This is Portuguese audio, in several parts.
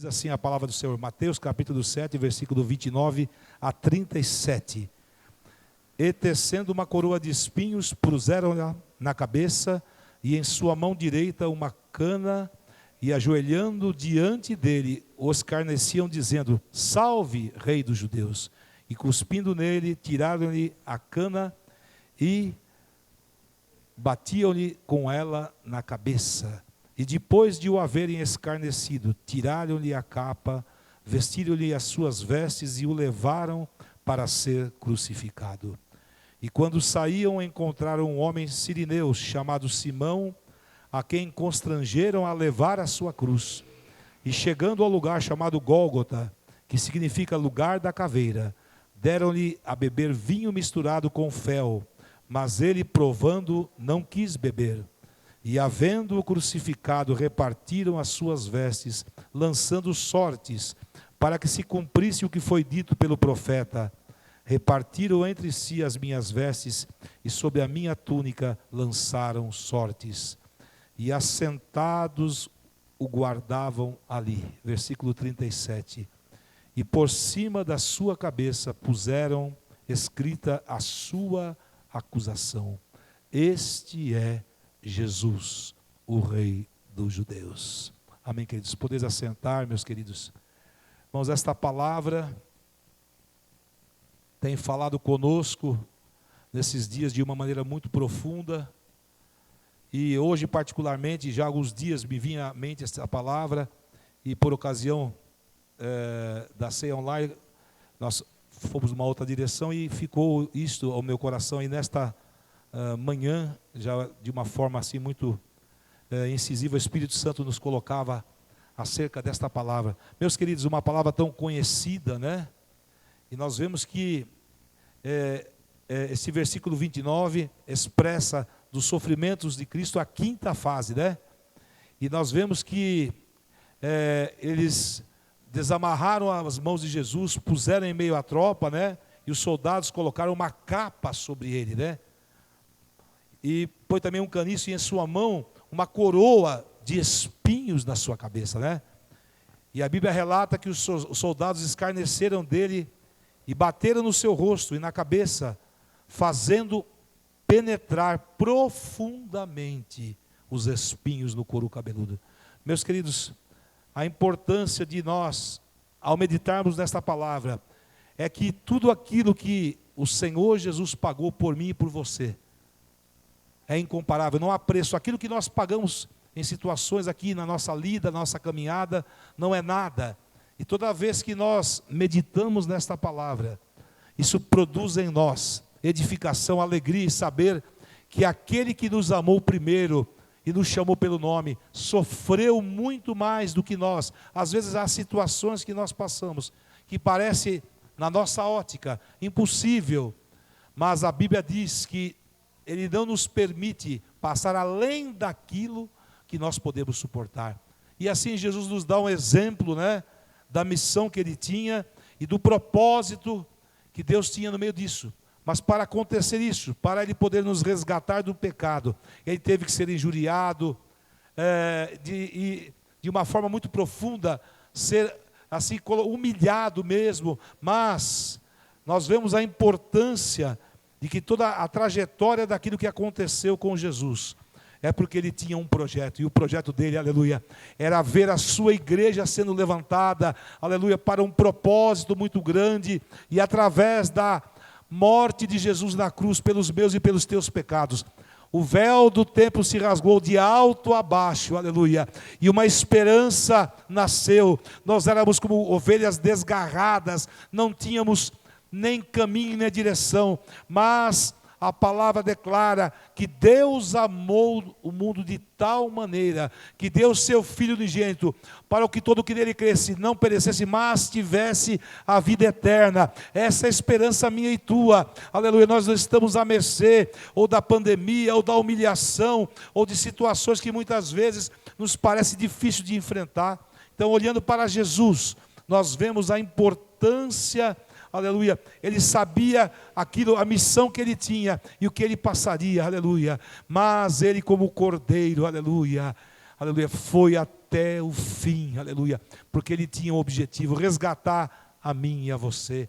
Diz assim a palavra do Senhor, Mateus capítulo 7, versículo 29 a 37. E tecendo uma coroa de espinhos, puseram-lhe na cabeça, e em sua mão direita uma cana, e ajoelhando diante dele, os escarneciam, dizendo: Salve, rei dos judeus! E cuspindo nele, tiraram-lhe a cana e batiam-lhe com ela na cabeça. E depois de o haverem escarnecido, tiraram-lhe a capa, vestiram-lhe as suas vestes e o levaram para ser crucificado. E quando saíam, encontraram um homem sirineu chamado Simão, a quem constrangeram a levar a sua cruz. E chegando ao lugar chamado Gólgota, que significa lugar da caveira, deram-lhe a beber vinho misturado com fel, mas ele, provando, não quis beber. E havendo-o crucificado, repartiram as suas vestes, lançando sortes, para que se cumprisse o que foi dito pelo profeta: repartiram entre si as minhas vestes, e sobre a minha túnica lançaram sortes. E assentados o guardavam ali. Versículo 37. E por cima da sua cabeça puseram escrita a sua acusação: Este é Jesus, o Rei dos Judeus. Amém, queridos? Podeis assentar, meus queridos. Irmãos, esta palavra tem falado conosco nesses dias de uma maneira muito profunda. E hoje, particularmente, já há alguns dias me vinha à mente essa palavra, e por ocasião da ceia online, nós fomos numa outra direção e ficou isto ao meu coração. E nesta manhã, já de uma forma assim muito incisiva, o Espírito Santo nos colocava acerca desta palavra. Meus queridos, uma palavra tão conhecida, né? E nós vemos que esse versículo 29 expressa dos sofrimentos de Cristo a quinta fase, né? E nós vemos que eles desamarraram as mãos de Jesus, puseram em meio à tropa, né? E os soldados colocaram uma capa sobre ele, né? E põe também um caniço, e em sua mão uma coroa de espinhos na sua cabeça, né? E a Bíblia relata que os soldados escarneceram dele e bateram no seu rosto e na cabeça, fazendo penetrar profundamente os espinhos no couro cabeludo. Meus queridos, a importância de nós, ao meditarmos nesta palavra, é que tudo aquilo que o Senhor Jesus pagou por mim e por você é incomparável, não há preço. Aquilo que nós pagamos em situações aqui na nossa lida, na nossa caminhada, não é nada. E toda vez que nós meditamos nesta palavra, isso produz em nós edificação, alegria e saber que aquele que nos amou primeiro e nos chamou pelo nome, sofreu muito mais do que nós. Às vezes há situações que nós passamos, que parece, na nossa ótica, impossível, mas a Bíblia diz que Ele não nos permite passar além daquilo que nós podemos suportar. E assim Jesus nos dá um exemplo, né, da missão que Ele tinha e do propósito que Deus tinha no meio disso. Mas para acontecer isso, para Ele poder nos resgatar do pecado, Ele teve que ser injuriado, de uma forma muito profunda, ser assim humilhado mesmo. Mas nós vemos a importância de que toda a trajetória daquilo que aconteceu com Jesus é porque Ele tinha um projeto, e o projeto dele, aleluia, era ver a sua igreja sendo levantada, aleluia, para um propósito muito grande, e através da morte de Jesus na cruz, pelos meus e pelos teus pecados, o véu do templo se rasgou de alto a baixo, aleluia, e uma esperança nasceu. Nós éramos como ovelhas desgarradas, não tínhamos nem caminho nem direção, mas a palavra declara que Deus amou o mundo de tal maneira, que deu seu Filho unigênito, para que todo o que nele cresce não perecesse, mas tivesse a vida eterna. Essa é a esperança minha e tua, aleluia. Nós não estamos à mercê, ou da pandemia, ou da humilhação, ou de situações que muitas vezes nos parece difícil de enfrentar. Então, olhando para Jesus, nós vemos a importância, aleluia, Ele sabia aquilo, a missão que Ele tinha e o que Ele passaria, aleluia, mas Ele como cordeiro, aleluia, aleluia, foi até até o fim, aleluia, porque ele tinha o objetivo, resgatar a mim e a você.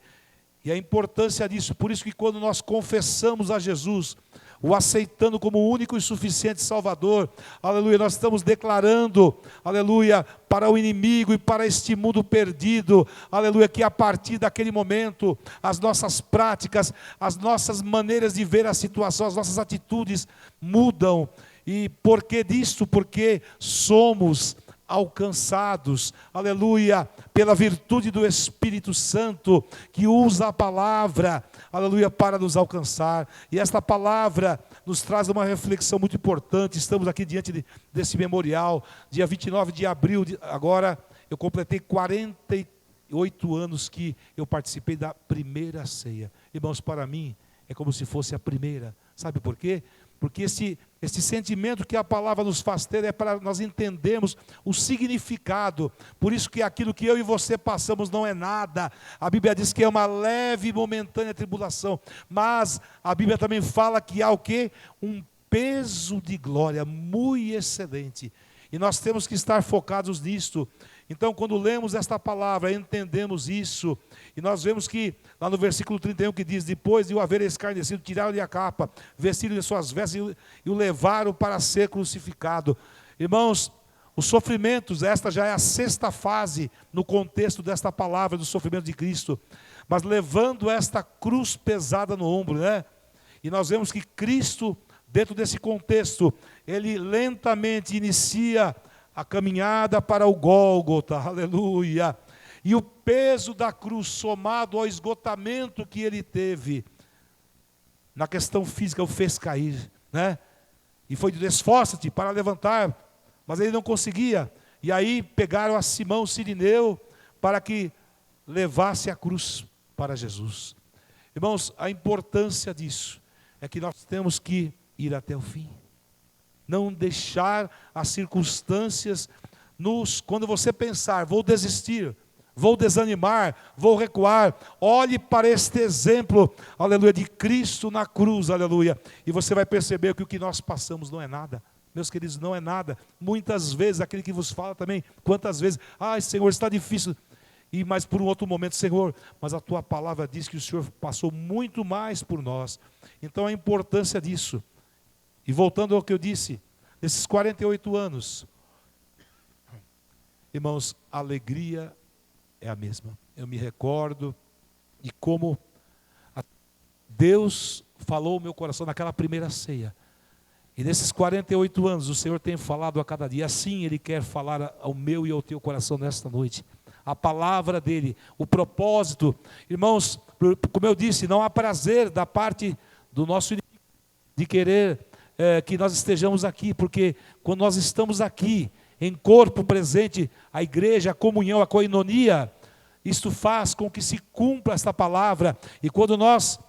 E a importância disso, por isso que quando nós confessamos a Jesus, o aceitando como o único e suficiente Salvador, aleluia, nós estamos declarando, aleluia, para o inimigo e para este mundo perdido, aleluia, que a partir daquele momento, as nossas práticas, as nossas maneiras de ver a situação, as nossas atitudes mudam. E por que disso? Porque somos alcançados, aleluia, pela virtude do Espírito Santo, que usa a palavra, aleluia, para nos alcançar. E esta palavra nos traz uma reflexão muito importante. Estamos aqui diante desse memorial, dia 29 de abril, agora eu completei 48 anos que eu participei da primeira ceia. Irmãos, para mim é como se fosse a primeira. Sabe por quê? Porque esse sentimento que a palavra nos faz ter é para nós entendermos o significado. Por isso que aquilo que eu e você passamos não é nada. A Bíblia diz que é uma leve e momentânea tribulação. Mas a Bíblia também fala que há o quê? Um peso de glória muito excelente. E nós temos que estar focados nisto. Então, quando lemos esta palavra, entendemos isso. E nós vemos que, lá no versículo 31, que diz: depois de o haver escarnecido, tiraram-lhe a capa, vestiram-lhe suas vestes e o levaram para ser crucificado. Irmãos, os sofrimentos, esta já é a sexta fase no contexto desta palavra do sofrimento de Cristo. Mas levando esta cruz pesada no ombro, né? E nós vemos que Cristo, dentro desse contexto, ele lentamente inicia a caminhada para o Gólgota, aleluia. E o peso da cruz, somado ao esgotamento que ele teve, na questão física, o fez cair, né? E foi de esforça-te para levantar, mas ele não conseguia. E aí pegaram a Simão Cirineu para que levasse a cruz para Jesus. Irmãos, a importância disso é que nós temos que ir até o fim. Não deixar as circunstâncias quando você pensar, vou desistir, vou desanimar, vou recuar, olhe para este exemplo, aleluia, de Cristo na cruz, aleluia, e você vai perceber que o que nós passamos não é nada. Meus queridos, não é nada. Muitas vezes, aquele que vos fala também, quantas vezes, ai Senhor, está difícil, mas por um outro momento, Senhor, mas a tua palavra diz que o Senhor passou muito mais por nós. Então a importância disso. E voltando ao que eu disse, nesses 48 anos, irmãos, a alegria é a mesma. Eu me recordo de como Deus falou ao meu coração naquela primeira ceia. E nesses 48 anos, o Senhor tem falado a cada dia. Assim Ele quer falar ao meu e ao teu coração nesta noite. A palavra dEle, o propósito. Irmãos, como eu disse, não há prazer da parte do nosso inimigo de querer que nós estejamos aqui, porque quando nós estamos aqui, em corpo presente, a igreja, a comunhão, a koinonia, isto faz com que se cumpra esta palavra, e quando nós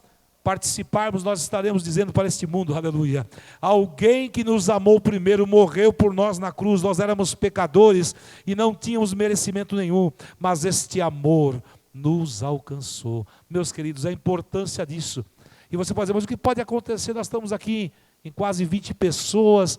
participarmos, nós estaremos dizendo para este mundo, aleluia, alguém que nos amou primeiro, morreu por nós na cruz, nós éramos pecadores, e não tínhamos merecimento nenhum, mas este amor nos alcançou. Meus queridos, a importância disso, e você pode dizer, mas o que pode acontecer? Nós estamos aqui em quase 20 pessoas,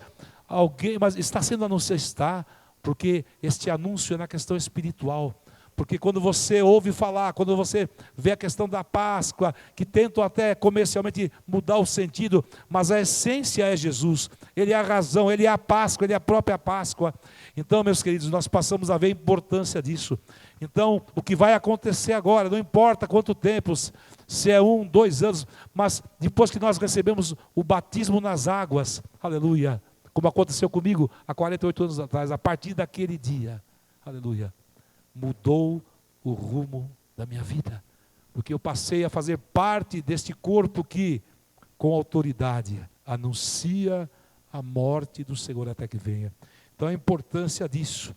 mas está sendo anunciado, está, porque este anúncio é na questão espiritual, porque quando você ouve falar, quando você vê a questão da Páscoa, que tentam até comercialmente mudar o sentido, mas a essência é Jesus, Ele é a razão, Ele é a Páscoa, Ele é a própria Páscoa. Então, meus queridos, nós passamos a ver a importância disso. Então, o que vai acontecer agora, não importa quanto tempo, se é 1, 2 anos, mas depois que nós recebemos o batismo nas águas, aleluia, como aconteceu comigo há 48 anos atrás, a partir daquele dia, aleluia, mudou o rumo da minha vida, porque eu passei a fazer parte deste corpo que, com autoridade, anuncia a morte do Senhor até que venha. Então a importância disso,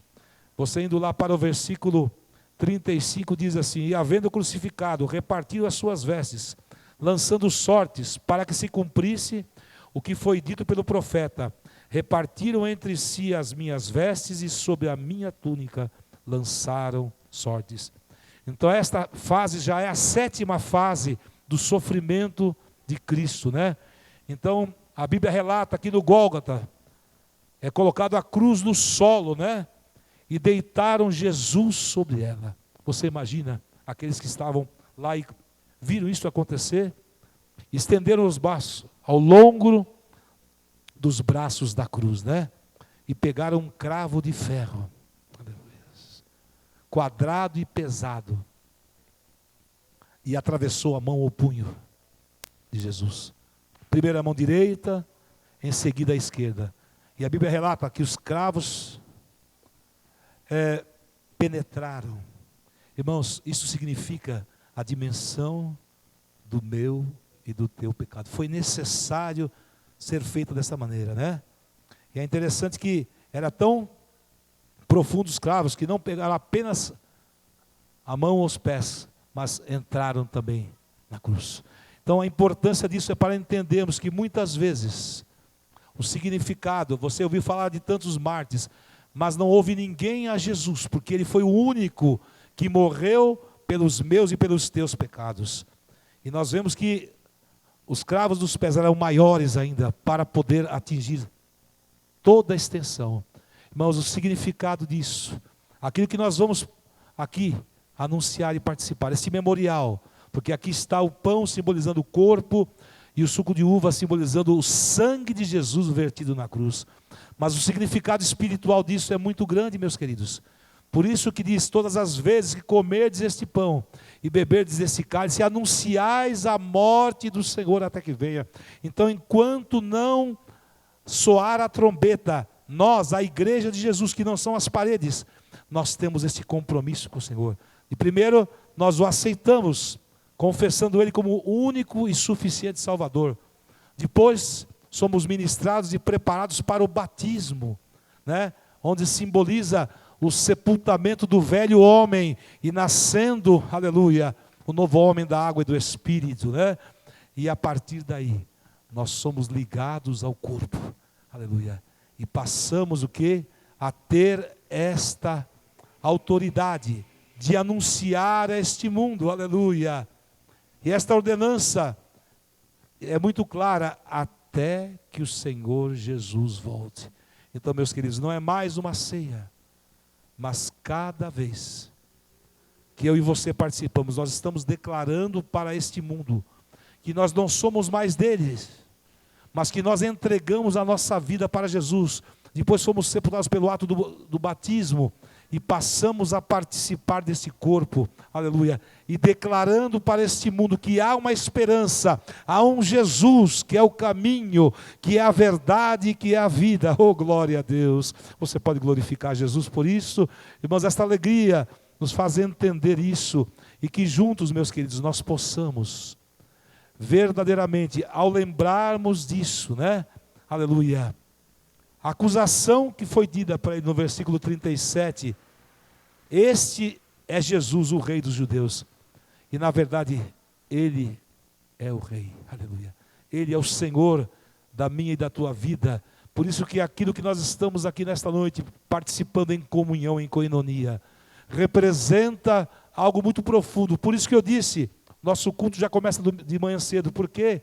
você indo lá para o versículo 35 diz assim: e havendo crucificado, repartiu as suas vestes, lançando sortes, para que se cumprisse o que foi dito pelo profeta: repartiram entre si as minhas vestes e sobre a minha túnica lançaram sortes. Então esta fase já é a 7ª fase do sofrimento de Cristo, né? Então a Bíblia relata que no Gólgota é colocado a cruz no solo, né? e deitaram Jesus sobre ela. Você imagina aqueles que estavam lá e viram isso acontecer? Estenderam os braços ao longo dos braços da cruz, né? E pegaram um cravo de ferro, quadrado e pesado, e atravessou a mão ou punho de Jesus. Primeiro a mão direita, em seguida a esquerda. E a Bíblia relata que os cravos penetraram. Irmãos, isso significa a dimensão do meu e do teu pecado. Foi necessário ser feito dessa maneira, né? E é interessante que era tão profundo os cravos que não pegaram apenas a mão ou os pés, mas entraram também na cruz. Então a importância disso é para entendermos que muitas vezes o significado, você ouviu falar de tantos mártires, mas não houve ninguém a Jesus, porque Ele foi o único que morreu pelos meus e pelos teus pecados. E nós vemos que os cravos dos pés eram maiores ainda, para poder atingir toda a extensão. Irmãos, o significado disso, aquilo que nós vamos aqui anunciar e participar, esse memorial, porque aqui está o pão simbolizando o corpo e o suco de uva simbolizando o sangue de Jesus vertido na cruz. Mas o significado espiritual disso é muito grande, meus queridos. Por isso que diz, todas as vezes que comerdes este pão e beberdes este cálice, anunciais a morte do Senhor até que venha. Então, enquanto não soar a trombeta, nós, a igreja de Jesus, que não são as paredes, nós temos esse compromisso com o Senhor. E primeiro, nós o aceitamos, confessando Ele como o único e suficiente Salvador. Depois, somos ministrados e preparados para o batismo, né? Onde simboliza o sepultamento do velho homem e nascendo, aleluia, o novo homem da água e do Espírito, né? E a partir daí, nós somos ligados ao corpo, aleluia, e passamos o quê? A ter esta autoridade de anunciar a este mundo, aleluia. E esta ordenança é muito clara, até que o Senhor Jesus volte. Então, meus queridos, não é mais uma ceia, mas cada vez que eu e você participamos, nós estamos declarando para este mundo que nós não somos mais deles, mas que nós entregamos a nossa vida para Jesus. Depois fomos sepultados pelo ato do batismo e passamos a participar desse corpo, aleluia, e declarando para este mundo que há uma esperança, há um Jesus que é o caminho, que é a verdade, que é a vida. Oh, glória a Deus! Você pode glorificar Jesus por isso? Irmãos, esta alegria nos faz entender isso, e que juntos, meus queridos, nós possamos verdadeiramente, ao lembrarmos disso, né? Aleluia, a acusação que foi dita para ele no versículo 37, este é Jesus, o Rei dos Judeus. E na verdade, Ele é o Rei, aleluia. Ele é o Senhor da minha e da tua vida. Por isso que aquilo que nós estamos aqui nesta noite, participando em comunhão, em koinonia, representa algo muito profundo. Por isso que eu disse, nosso culto já começa de manhã cedo. Por quê?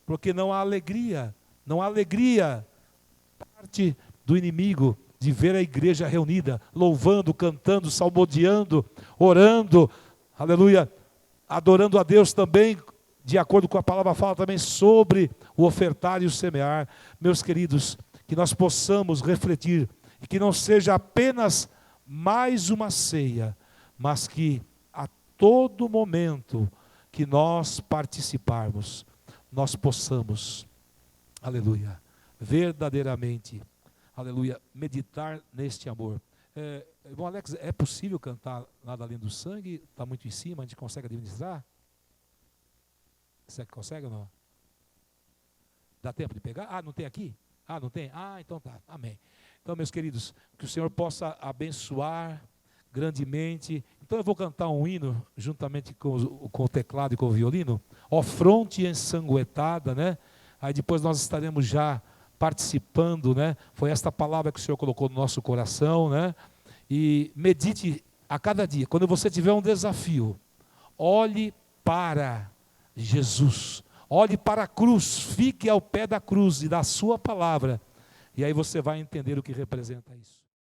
Porque não há alegria, não há alegria parte do inimigo de ver a igreja reunida, louvando, cantando, salmodiando, orando, aleluia, adorando a Deus também, de acordo com a palavra fala também sobre o ofertar e o semear. Meus queridos, que nós possamos refletir, e que não seja apenas mais uma ceia, mas que a todo momento que nós participarmos, nós possamos, aleluia, verdadeiramente, aleluia, meditar neste amor. Irmão Alex, é possível cantar Nada Além do Sangue? Está muito em cima, a gente consegue administrar? Você consegue ou não? Dá tempo de pegar? Ah, não tem aqui? Ah, não tem? Ah, então tá, amém. Então, meus queridos, que o Senhor possa abençoar grandemente. Então eu vou cantar um hino, juntamente com o teclado e com o violino, ó fronte ensanguentada, né? Aí depois nós estaremos já participando, né? Foi esta palavra que o Senhor colocou no nosso coração, né? E medite a cada dia. Quando você tiver um desafio, olhe para Jesus, olhe para a cruz, fique ao pé da cruz e da sua palavra, e aí você vai entender o que representa isso.